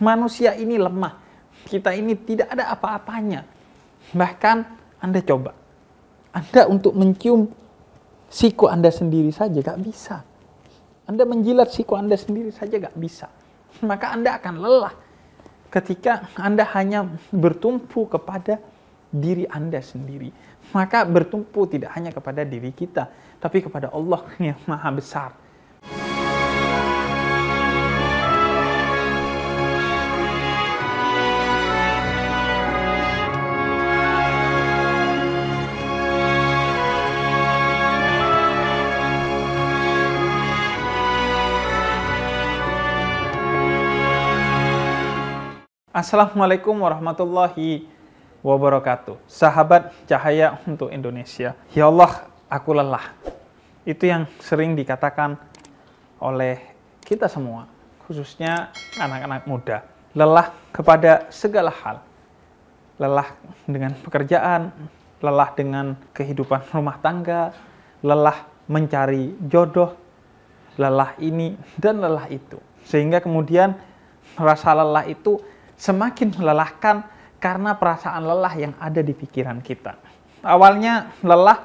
Manusia ini lemah. Kita ini tidak ada apa-apanya. Bahkan Anda coba. Anda untuk mencium siku Anda sendiri saja gak bisa. Anda menjilat siku Anda sendiri saja gak bisa. Maka Anda akan lelah ketika Anda hanya bertumpu kepada diri Anda sendiri. Maka bertumpu tidak hanya kepada diri kita, tapi kepada Allah yang Maha Besar. Assalamualaikum warahmatullahi wabarakatuh. Sahabat cahaya untuk Indonesia. Ya Allah, aku lelah. Itu yang sering dikatakan oleh kita semua, khususnya anak-anak muda. Lelah kepada segala hal. Lelah dengan pekerjaan, lelah dengan kehidupan rumah tangga, lelah mencari jodoh, lelah ini dan lelah itu. Sehingga kemudian rasa lelah itu semakin melelahkan karena perasaan lelah yang ada di pikiran kita. Awalnya lelah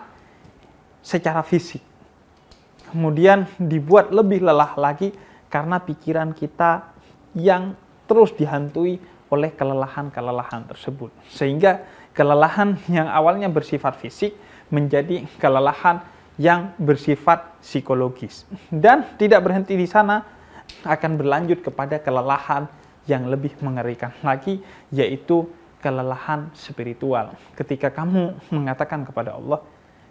secara fisik. Kemudian dibuat lebih lelah lagi karena pikiran kita yang terus dihantui oleh kelelahan-kelelahan tersebut. Sehingga kelelahan yang awalnya bersifat fisik menjadi kelelahan yang bersifat psikologis. Dan tidak berhenti di sana, akan berlanjut kepada kelelahan yang lebih mengerikan lagi, yaitu kelelahan spiritual. Ketika kamu mengatakan kepada Allah,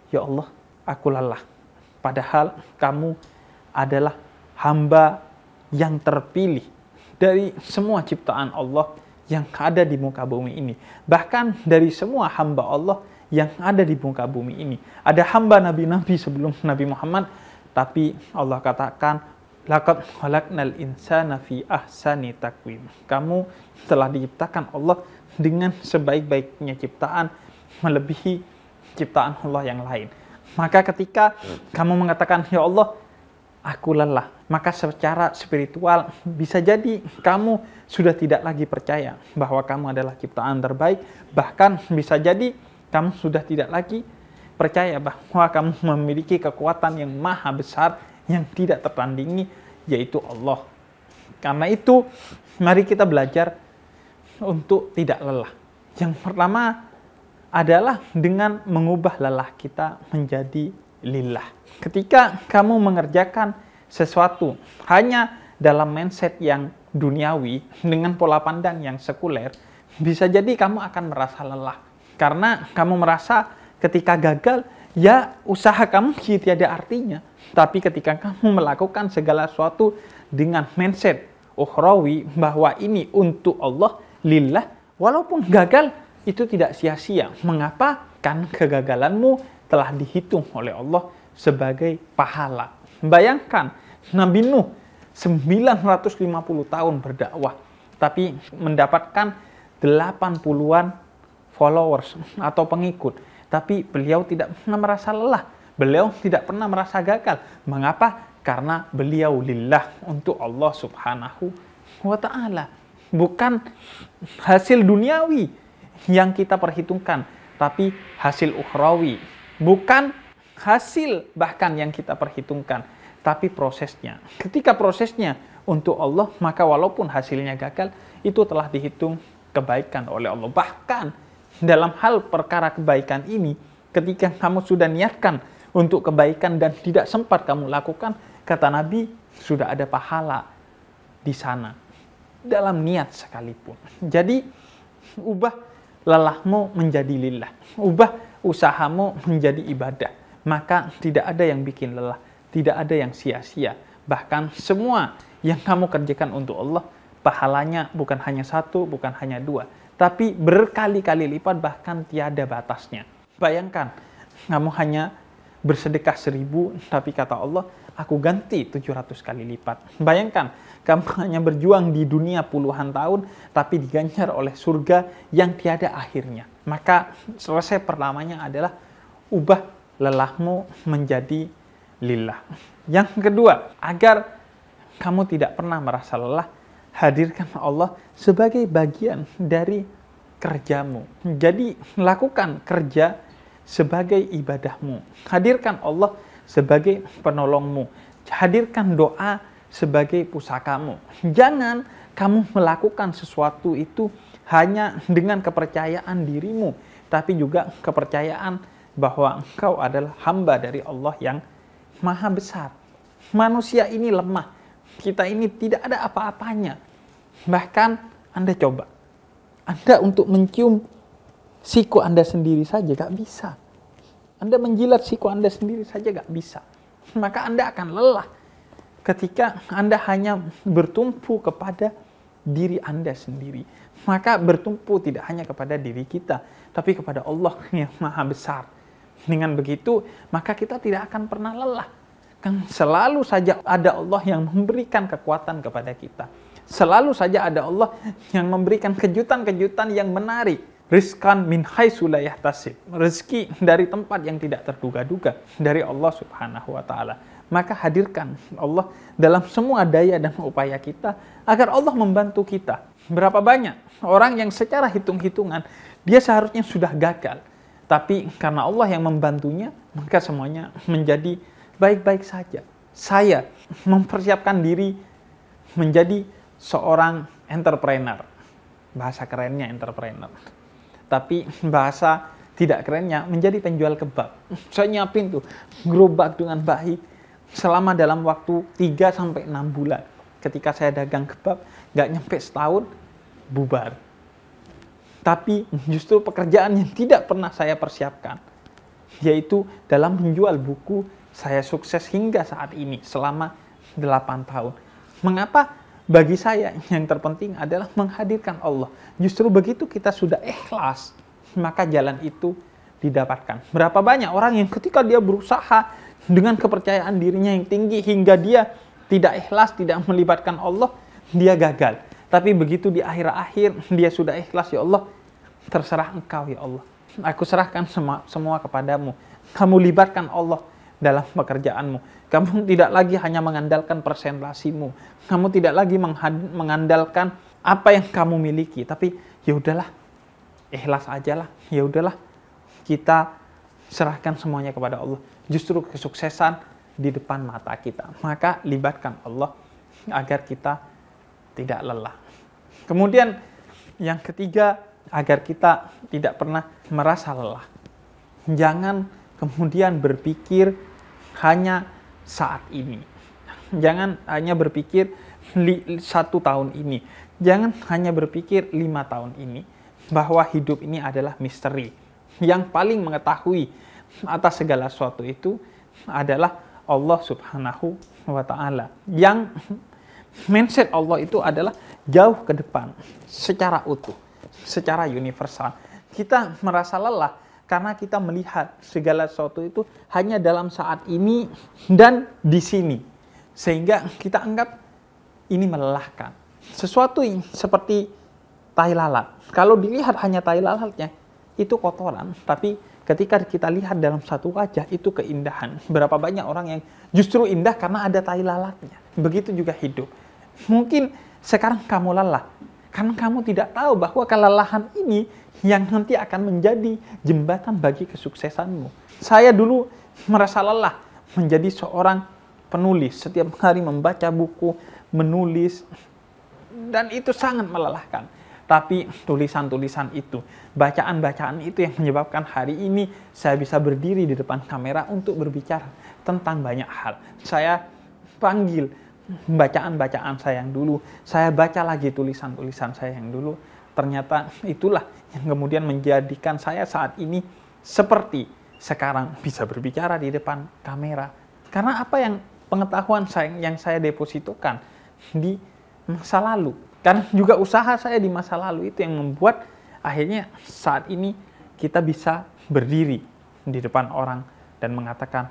ya Allah, aku lelah. Padahal kamu adalah hamba yang terpilih dari semua ciptaan Allah yang ada di muka bumi ini. Bahkan dari semua hamba Allah yang ada di muka bumi ini. Ada hamba nabi-nabi sebelum Nabi Muhammad, tapi Allah katakan, laqad khalaqnal insana fi ahsani taqwim. Kamu telah diciptakan Allah dengan sebaik-baiknya ciptaan, melebihi ciptaan Allah yang lain. Maka ketika kamu mengatakan, ya Allah, aku lelah, maka secara spiritual bisa jadi kamu sudah tidak lagi percaya bahwa kamu adalah ciptaan terbaik. Bahkan bisa jadi kamu sudah tidak lagi percaya bahwa kamu memiliki kekuatan yang maha besar, yang tidak tertandingi, yaitu Allah. Karena itu, mari kita belajar untuk tidak lelah. Yang pertama adalah dengan mengubah lelah kita menjadi lillah. Ketika kamu mengerjakan sesuatu hanya dalam mindset yang duniawi, dengan pola pandang yang sekuler, bisa jadi kamu akan merasa lelah. Karena kamu merasa ketika gagal, ya usaha kamu tiada artinya. Tapi ketika kamu melakukan segala sesuatu dengan mindset ukhrawi bahwa ini untuk Allah, lillah, walaupun gagal itu tidak sia-sia. Mengapa? Kan kegagalanmu telah dihitung oleh Allah sebagai pahala. Bayangkan Nabi Nuh 950 tahun berdakwah, tapi mendapatkan 80-an followers atau pengikut. Tapi beliau tidak pernah merasa lelah. Beliau tidak pernah merasa gagal. Mengapa? Karena beliau lillah, untuk Allah Subhanahu wa ta'ala. Bukan hasil duniawi yang kita perhitungkan, tapi hasil ukhrawi. Bukan hasil bahkan yang kita perhitungkan, tapi prosesnya. Ketika prosesnya untuk Allah, maka walaupun hasilnya gagal, itu telah dihitung kebaikan oleh Allah. Bahkan dalam hal perkara kebaikan ini, ketika kamu sudah niatkan untuk kebaikan dan tidak sempat kamu lakukan, kata Nabi, sudah ada pahala di sana dalam niat sekalipun. Jadi ubah lelahmu menjadi lillah, ubah usahamu menjadi ibadah, maka tidak ada yang bikin lelah, tidak ada yang sia-sia. Bahkan semua yang kamu kerjakan untuk Allah, pahalanya bukan hanya satu, bukan hanya dua, tapi berkali-kali lipat, bahkan tiada batasnya. Bayangkan, kamu hanya bersedekah 1000, tapi kata Allah, aku ganti 700 kali lipat. Bayangkan, kamu hanya berjuang di dunia puluhan tahun, tapi diganjar oleh surga yang tiada akhirnya. Maka selesai pertamanya adalah ubah lelahmu menjadi lillah. Yang kedua, agar kamu tidak pernah merasa lelah, hadirkan Allah sebagai bagian dari kerjamu. Jadi lakukan kerja sebagai ibadahmu. Hadirkan Allah sebagai penolongmu. Hadirkan doa sebagai pusakamu. Jangan kamu melakukan sesuatu itu hanya dengan kepercayaan dirimu, tapi juga kepercayaan bahwa engkau adalah hamba dari Allah yang maha besar. Manusia ini lemah. Kita ini tidak ada apa-apanya. Bahkan Anda coba. Anda untuk mencium siku Anda sendiri saja gak bisa. Anda menjilat siku Anda sendiri saja gak bisa. Maka Anda akan lelah ketika Anda hanya bertumpu kepada diri Anda sendiri. Maka bertumpu tidak hanya kepada diri kita, tapi kepada Allah yang maha besar. Dengan begitu, maka kita tidak akan pernah lelah. Kan selalu saja ada Allah yang memberikan kekuatan kepada kita. Selalu saja ada Allah yang memberikan kejutan-kejutan yang menarik. Rizqan min haitsu la yahtasib. Rezeki dari tempat yang tidak terduga-duga dari Allah Subhanahu wa taala. Maka hadirkan Allah dalam semua daya dan upaya kita agar Allah membantu kita. Berapa banyak orang yang secara hitung-hitungan dia seharusnya sudah gagal. Tapi karena Allah yang membantunya, maka semuanya menjadi baik-baik saja. Saya mempersiapkan diri menjadi seorang entrepreneur. Bahasa kerennya entrepreneur. Tapi bahasa tidak kerennya menjadi penjual kebab. Saya nyiapin tuh gerobak dengan baik selama dalam waktu 3-6 bulan. Ketika saya dagang kebab, nggak nyampe setahun, bubar. Tapi justru pekerjaan yang tidak pernah saya persiapkan, yaitu dalam menjual buku, saya sukses hingga saat ini selama 8 tahun. Mengapa? Bagi saya yang terpenting adalah menghadirkan Allah. Justru begitu kita sudah ikhlas, maka jalan itu didapatkan. Berapa banyak orang yang ketika dia berusaha dengan kepercayaan dirinya yang tinggi hingga dia tidak ikhlas, tidak melibatkan Allah, dia gagal. Tapi begitu di akhir-akhir dia sudah ikhlas, ya Allah, terserah Engkau ya Allah. Aku serahkan semua kepadamu. Kamu libatkan Allah dalam pekerjaanmu. Kamu tidak lagi hanya mengandalkan presentasimu. Kamu tidak lagi mengandalkan apa yang kamu miliki. Tapi ya udahlah, ikhlas aja lah. Ya udahlah, kita serahkan semuanya kepada Allah. Justru kesuksesan di depan mata kita. Maka libatkan Allah agar kita tidak lelah. Kemudian yang ketiga, agar kita tidak pernah merasa lelah. Jangan kemudian berpikir hanya saat ini. Jangan hanya berpikir 1 tahun ini. Jangan hanya berpikir 5 tahun ini. Bahwa hidup ini adalah misteri. Yang paling mengetahui atas segala sesuatu itu adalah Allah Subhanahu wa ta'ala. Yang mindset Allah itu adalah jauh ke depan. Secara utuh. Secara universal. Kita merasa lelah karena kita melihat segala sesuatu itu hanya dalam saat ini dan di sini. Sehingga kita anggap ini melelahkan. Sesuatu seperti tai lalat. Kalau dilihat hanya tai lalatnya, itu kotoran. Tapi ketika kita lihat dalam satu wajah, itu keindahan. Berapa banyak orang yang justru indah karena ada tai lalatnya. Begitu juga hidup. Mungkin sekarang kamu lelah. Karena kamu tidak tahu bahwa kelelahan ini yang nanti akan menjadi jembatan bagi kesuksesanmu. Saya dulu merasa lelah menjadi seorang penulis. Setiap hari membaca buku, menulis, dan itu sangat melelahkan. Tapi tulisan-tulisan itu, bacaan-bacaan itu yang menyebabkan hari ini saya bisa berdiri di depan kamera untuk berbicara tentang banyak hal. Saya panggil bacaan-bacaan saya yang dulu, saya baca lagi tulisan-tulisan saya yang dulu. Ternyata itulah yang kemudian menjadikan saya saat ini seperti sekarang bisa berbicara di depan kamera. Karena apa yang pengetahuan yang saya depositokan di masa lalu. Karena juga usaha saya di masa lalu itu yang membuat akhirnya saat ini kita bisa berdiri di depan orang dan mengatakan,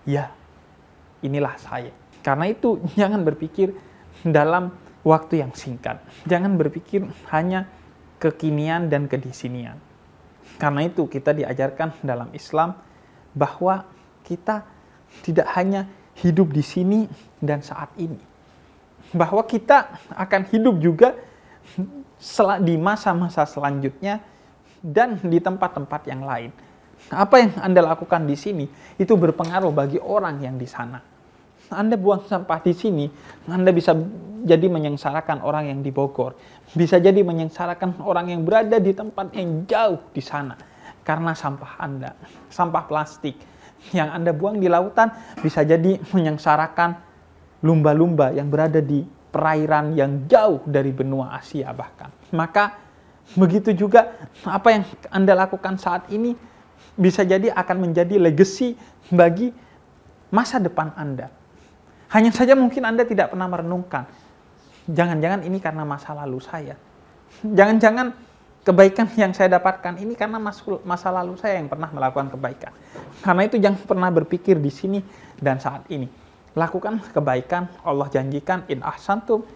ya inilah saya. Karena itu jangan berpikir dalam waktu yang singkat. Jangan berpikir hanya kekinian dan kedisinian. Karena itu kita diajarkan dalam Islam bahwa kita tidak hanya hidup di sini dan saat ini. bahwa kita akan hidup juga di masa-masa selanjutnya dan di tempat-tempat yang lain. Apa yang Anda lakukan di sini itu berpengaruh bagi orang yang di sana. Anda buang sampah di sini, Anda bisa jadi menyengsarakan orang yang di Bogor. Bisa jadi menyengsarakan orang yang berada di tempat yang jauh di sana. Karena sampah Anda, sampah plastik yang Anda buang di lautan bisa jadi menyengsarakan lumba-lumba yang berada di perairan yang jauh dari benua Asia bahkan. Maka begitu juga apa yang Anda lakukan saat ini bisa jadi akan menjadi legacy bagi masa depan Anda. Hanya saja mungkin Anda tidak pernah merenungkan, jangan-jangan ini karena masa lalu saya. Jangan-jangan kebaikan yang saya dapatkan ini karena masa lalu saya yang pernah melakukan kebaikan. Karena itu jangan pernah berpikir di sini dan saat ini. Lakukan kebaikan, Allah janjikan, in ahsantum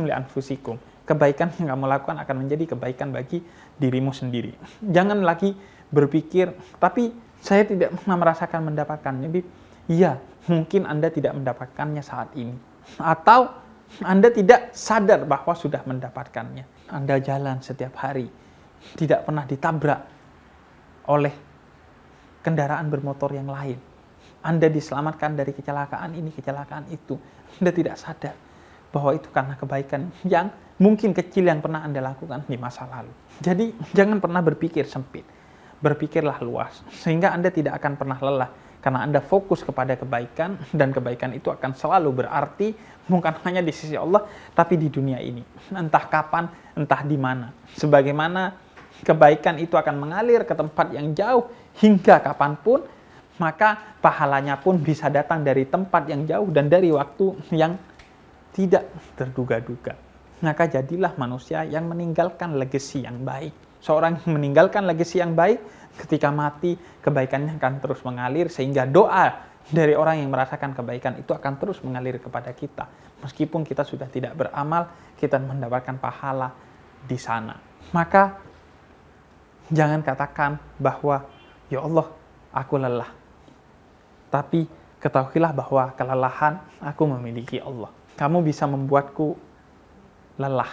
li anfusikum. Kebaikan yang kamu lakukan akan menjadi kebaikan bagi dirimu sendiri. Jangan lagi berpikir, tapi saya tidak pernah merasakan mendapatkannya. Iya, mungkin Anda tidak mendapatkannya saat ini. Atau Anda tidak sadar bahwa sudah mendapatkannya. Anda jalan setiap hari, tidak pernah ditabrak oleh kendaraan bermotor yang lain. Anda diselamatkan dari kecelakaan ini, kecelakaan itu. Anda tidak sadar bahwa itu karena kebaikan yang mungkin kecil yang pernah Anda lakukan di masa lalu. Jadi, jangan pernah berpikir sempit. Berpikirlah luas, sehingga Anda tidak akan pernah lelah. Karena Anda fokus kepada kebaikan, dan kebaikan itu akan selalu berarti bukan hanya di sisi Allah, tapi di dunia ini. Entah kapan, entah di mana. Sebagaimana kebaikan itu akan mengalir ke tempat yang jauh hingga kapanpun, maka pahalanya pun bisa datang dari tempat yang jauh dan dari waktu yang tidak terduga-duga. Maka jadilah manusia yang meninggalkan legacy yang baik. Seorang yang meninggalkan legacy yang baik, ketika mati, kebaikannya akan terus mengalir, sehingga doa dari orang yang merasakan kebaikan itu akan terus mengalir kepada kita. Meskipun kita sudah tidak beramal, kita mendapatkan pahala di sana. Maka, jangan katakan bahwa, ya Allah, aku lelah. Tapi, ketahuilah bahwa kelelahan aku memiliki Allah. Kamu bisa membuatku lelah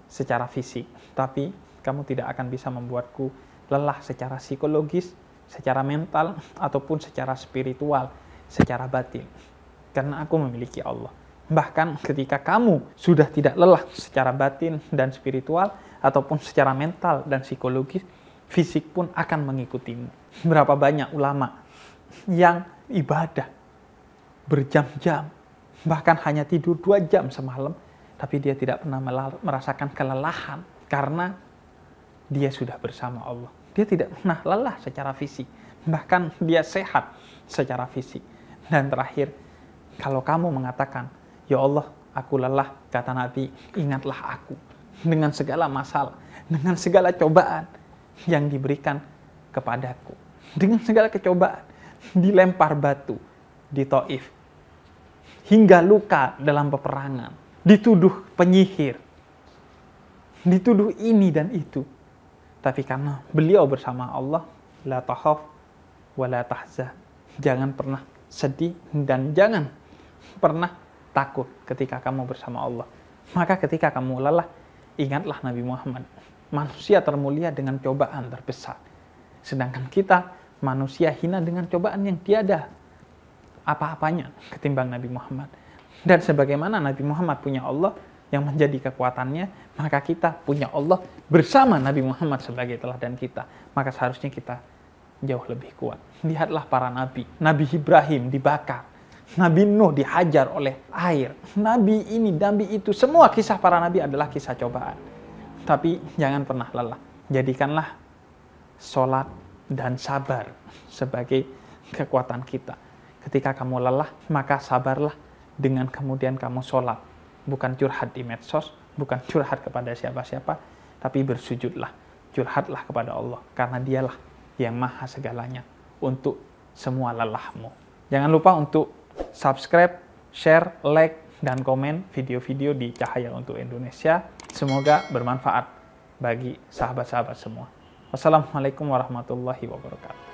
secara fisik, tapi kamu tidak akan bisa membuatku lelah secara psikologis, secara mental, ataupun secara spiritual, secara batin. Karena aku memiliki Allah. Bahkan ketika kamu sudah tidak lelah secara batin dan spiritual, ataupun secara mental dan psikologis, fisik pun akan mengikutimu. Berapa banyak ulama yang ibadah berjam-jam, bahkan hanya tidur 2 jam semalam, tapi dia tidak pernah merasakan kelelahan karena dia sudah bersama Allah. Dia tidak pernah lelah secara fisik. Bahkan dia sehat secara fisik. Dan terakhir, kalau kamu mengatakan, ya Allah, aku lelah, kata Nabi, ingatlah aku. Dengan segala masalah, dengan segala cobaan yang diberikan kepadaku. Dengan segala kecobaan, dilempar batu di Taif. Hingga luka dalam peperangan. Dituduh penyihir. Dituduh ini dan itu. Tapi karena beliau bersama Allah, la takhaf wa la tahzan. Jangan pernah sedih dan jangan pernah takut ketika kamu bersama Allah. Maka ketika kamu lelah, ingatlah Nabi Muhammad. Manusia termulia dengan cobaan terbesar. Sedangkan kita manusia hina dengan cobaan yang tiada apa-apanya ketimbang Nabi Muhammad. Dan sebagaimana Nabi Muhammad punya Allah yang menjadi kekuatannya, maka kita punya Allah bersama Nabi Muhammad sebagai teladan kita. Maka seharusnya kita jauh lebih kuat. Lihatlah para nabi. Nabi Ibrahim dibakar. Nabi Nuh dihajar oleh air. Nabi ini, Nabi itu. Semua kisah para nabi adalah kisah cobaan. Tapi jangan pernah lelah. Jadikanlah sholat dan sabar sebagai kekuatan kita. Ketika kamu lelah, maka sabarlah dengan kemudian kamu sholat. Bukan curhat di medsos, bukan curhat kepada siapa-siapa, tapi bersujudlah, curhatlah kepada Allah, karena dialah yang maha segalanya untuk semua lelahmu. Jangan lupa untuk subscribe, share, like, dan komen video-video di Cahaya untuk Indonesia. Semoga bermanfaat bagi sahabat-sahabat semua. Wassalamualaikum warahmatullahi wabarakatuh.